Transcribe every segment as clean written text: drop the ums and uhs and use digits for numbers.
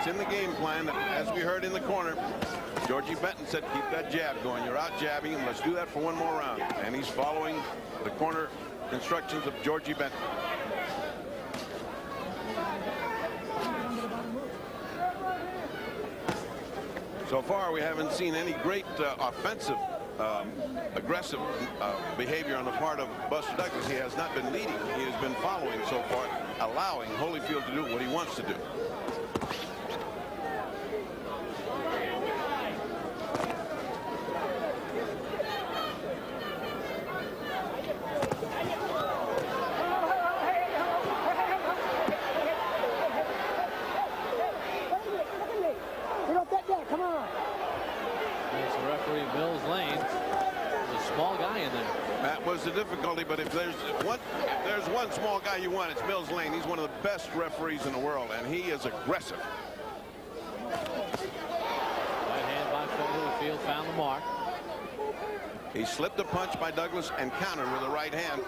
It's in the game plan. As we heard in the corner, Georgie Benton said, keep that jab going. You're out jabbing him. Let's do that for one more round. And he's following the corner instructions of Georgie Benton. So far, we haven't seen any great offensive, aggressive behavior on the part of Buster Douglas. He has not been leading. He has been following so far, allowing Holyfield to do what he wants to do. The difficulty, but if there's one small guy you want, it's Mills Lane. He's one of the best referees in the world, and he is aggressive. Right hand by Holyfield found the mark. He slipped a punch by Douglas and countered with a right hand.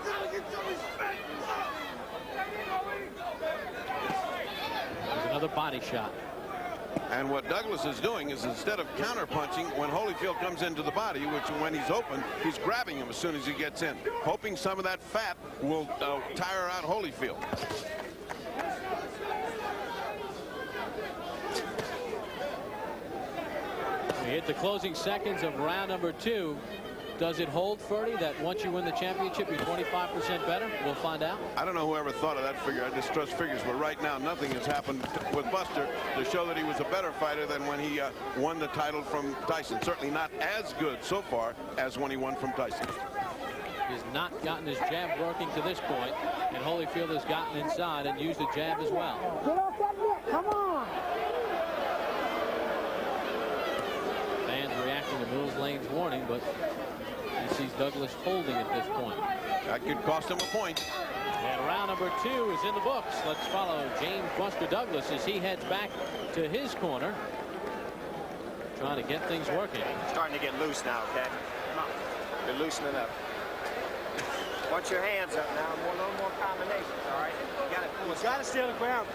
There's another body shot. And what Douglas is doing is, instead of counter punching when Holyfield comes into the body, which when he's open, he's grabbing him as soon as he gets in, hoping some of that fat will tire out Holyfield. We hit the closing seconds of round number 2. Does it hold, Ferdy, that once you win the championship, you're 25% better? We'll find out. I don't know whoever thought of that figure. I just trust figures. But right now, nothing has happened with Buster to show that he was a better fighter than when he won the title from Tyson. Certainly not as good so far as when he won from Tyson. He has not gotten his jab working to this point, and Holyfield has gotten inside and used the jab as well. Get off that net. Come on. Fans reacting to Mills Lane's warning, but he sees Douglas holding at this point. That could cost him a point. And round number 2 is in the books. Let's follow James Buster Douglas as he heads back to his corner, trying to get things working. Starting to get loose now, okay? Come on. You're loosening up. Watch your hands up now. A little more combinations, all right? You got to stay on the ground.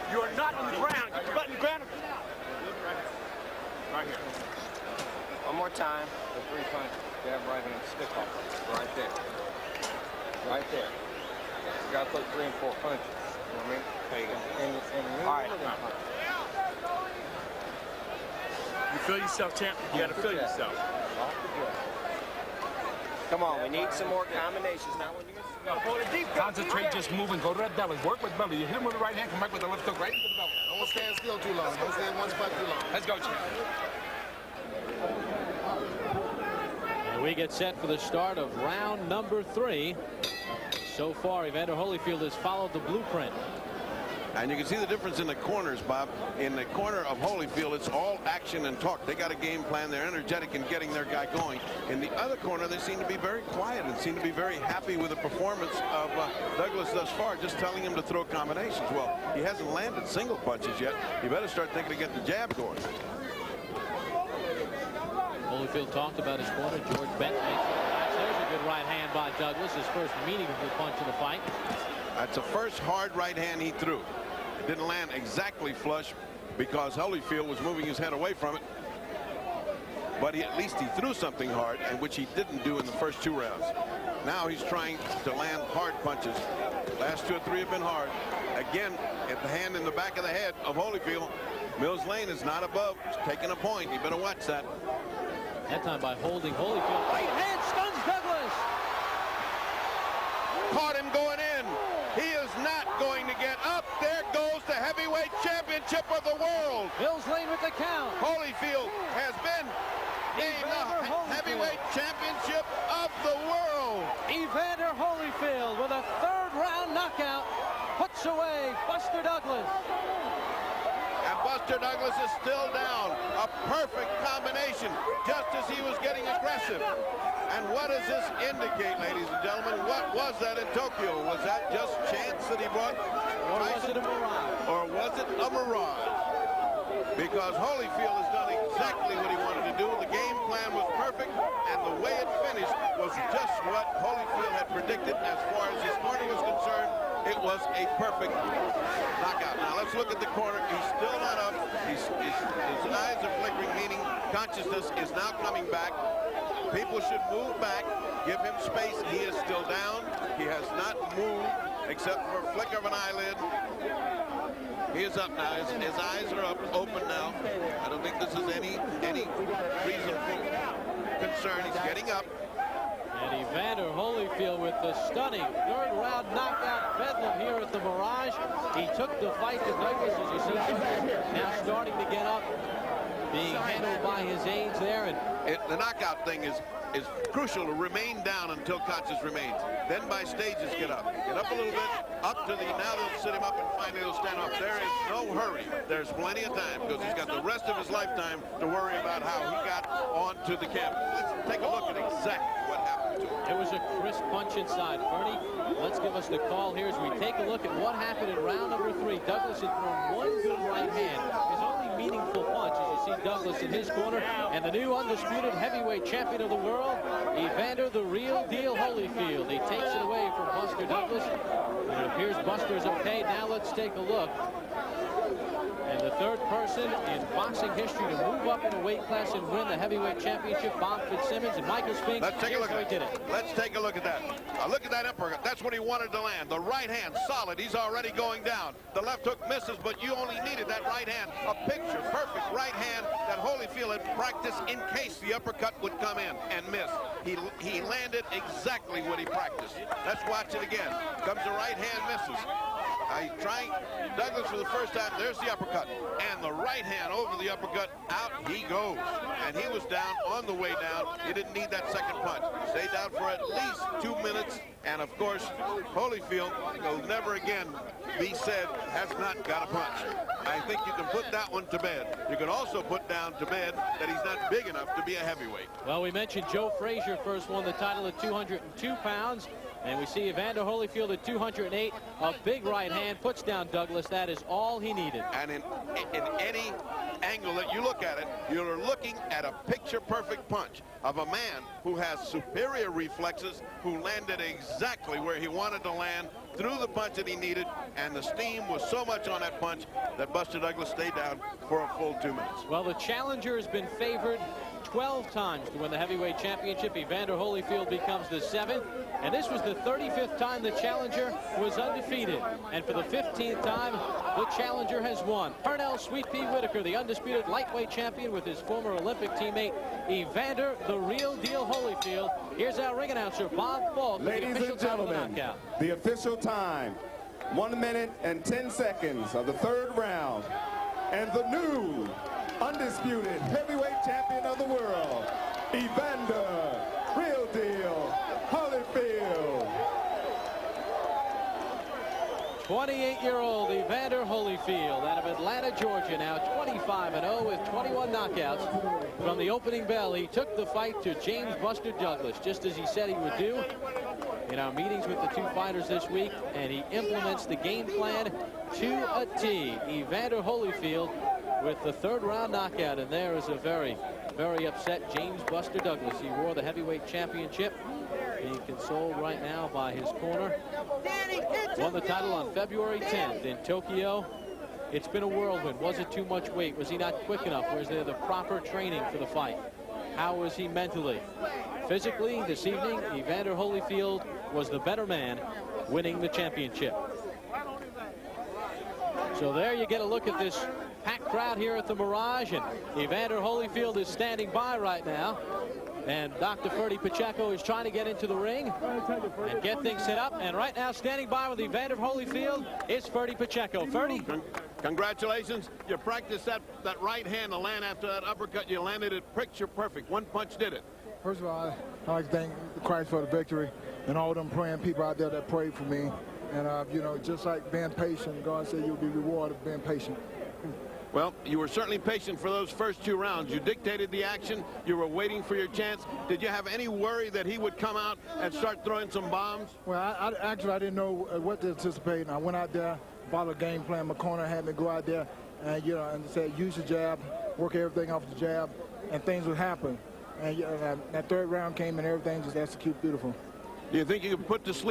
You are not on the ground. Get your butt on the ground. Right here. One more time. The 3 punch. Jab right hand, stick off. Right there. Right there. You got to put 3 and 4 punches. You know what I mean? There you go. All right. You feel yourself, champ? You got to feel yourself. Come on, we need some more combinations now. When you Concentrate, just move and go to that belly. Work with belly. You hit him with the right hand, come back with the left hook right into the belly. Don't stand still too long. Don't stay in one spot too long. Let's go, champ. And we get set for the start of round number 3. So far, Evander Holyfield has followed the blueprint. And you can see the difference in the corners, Bob. In the corner of Holyfield, it's all action and talk. They got a game plan. They're energetic in getting their guy going. In the other corner, they seem to be very quiet and seem to be very happy with the performance of Douglas thus far, just telling him to throw combinations. Well, he hasn't landed single punches yet. You better start thinking to get the jab going. Holyfield talked about his corner. George Benton makes it. There's a good right hand by Douglas, his first meaningful punch in the fight. That's the first hard right hand he threw. It didn't land exactly flush because Holyfield was moving his head away from it. But at least he threw something hard, and which he didn't do in the first 2 rounds. Now he's trying to land hard punches. Last 2 or 3 have been hard. Again, at the hand in the back of the head of Holyfield. Mills Lane is not above. He's taking a point. You better watch that. That time by holding Holyfield. Right hand stuns Douglas. Caught him going in. He is not going to get up. There goes the heavyweight championship of the world. Mills Lane with the count. Holyfield has been named the heavyweight championship of the world. Evander Holyfield with a 3rd round knockout puts away Buster Douglas. And Buster Douglas is still down. A perfect combination, just as he was getting aggressive. And what does this indicate, ladies and gentlemen? What was that in Tokyo? Was that just chance that he brought Tyson? Or was it a mirage? Because Holyfield has done exactly what he wanted to do. The game plan was perfect, and the way it finished was just what Holyfield had predicted as far as his corner was concerned. It was a perfect knockout. Now let's Let's look at the corner. He's still not up. His eyes are flickering, meaning consciousness is now coming back. People should move back, give him space. He is still down. He has not moved except for a flicker of an eyelid. He is up now. His eyes are up, open now. I don't think this is any reasonable concern. He's getting up. And Evander Holyfield with the stunning third-round knockout bedlam here at the Mirage. He took the fight to Douglas, as you see, now starting to get up, being handled by his aides there. And the knockout thing is crucial to remain down until conscious remains. Then by stages get up a little bit, up to the, now they'll sit him up and finally he'll stand up. There is no hurry. There's plenty of time because he's got the rest of his lifetime to worry about how he got onto the canvas. Let's take a look at exactly what happened to him. it was a crisp punch inside. Fernie, let's give us the call here as we take a look at what happened in round number 3. Douglas had thrown one good right hand. His only meaningful punch, as you see Douglas in his corner, and the new undisputed heavyweight champion of the world, Evander the Real Deal Holyfield. He takes it away from Buster Douglas. And it appears Buster's okay. Now let's take a look. And the third person in boxing history to move up in a weight class and win the heavyweight championship, Bob Fitzsimmons and Michael Spinks. Let's take a look at it. Let's take a look at that. Look at that uppercut. That's what he wanted to land. The right hand, solid. He's already going down. The left hook misses, but you only needed that right hand. A picture perfect right hand that Holyfield had practiced in case the uppercut would come in and miss. He landed exactly what he practiced. Let's watch it again. Comes the right hand, misses. He's trying Douglas for the first time. There's the uppercut. And the right hand over the uppercut. Out he goes. And he was down on the way down. He didn't need that second punch. Stayed down for at least 2 minutes. And, of course, Holyfield will never again be said has not got a punch. I think you can put that one to bed. You can also put down to bed that he's not big enough to be a heavyweight. Well, we mentioned Joe Frazier first won the title at 202 pounds. And we see Evander Holyfield at 208. A big right hand puts down Douglas. That is all he needed. And in any angle that you look at it, you're looking at a picture-perfect punch of a man who has superior reflexes, who landed exactly where he wanted to land, threw the punch that he needed, and the steam was so much on that punch that Buster Douglas stayed down for a full 2 minutes. Well, the challenger has been favored 12 times to win the heavyweight championship. Evander Holyfield becomes the 7th. And this was the 35th time the challenger was undefeated. And for the 15th time, the challenger has won. Pernell Sweet Pea Whitaker, the undisputed lightweight champion with his former Olympic teammate, Evander the Real Deal Holyfield. Here's our ring announcer, Bob Falk. Ladies and gentlemen, the official time, 1 minute and 10 seconds of the 3rd round. And the new undisputed heavyweight champion of the world, Evander Real Deal Holyfield. 28-year-old Evander Holyfield out of Atlanta, Georgia, now 25-0 with 21 knockouts. From the opening bell, he took the fight to James Buster Douglas, just as he said he would do in our meetings with the two fighters this week, and he implements the game plan to a T. Evander Holyfield with the 3rd round knockout, and there is a very, very upset James Buster Douglas. He wore the heavyweight championship, being consoled right now by his corner. Won the title on February 10th in Tokyo. It's been a whirlwind. Was it too much weight? Was he not quick enough? Was there the proper training for the fight? How was he mentally? Physically, this evening, Evander Holyfield was the better man, winning the championship. So there you get a look at this packed crowd here at the Mirage, and Evander Holyfield is standing by right now. And Dr. Ferdy Pacheco is trying to get into the ring and get things set up. And right now, standing by with Evander Holyfield is Ferdy Pacheco. Ferdy? Congratulations. You practiced that right hand to land after that uppercut. You landed it picture perfect. One punch did it. First of all, I'd like to thank Christ for the victory and all them praying people out there that prayed for me. And, you know, just like being patient, God said you'll be rewarded for being patient. Well, you were certainly patient for those first 2 rounds. You dictated the action. You were waiting for your chance. Did you have any worry that he would come out and start throwing some bombs? Well, I didn't know what to anticipate. And I went out there, followed a game plan. My corner had me go out there and, you know, and said, use the jab, work everything off the jab, and things would happen. And that 3rd round came and everything just executed beautiful. Do you think you could put to sleep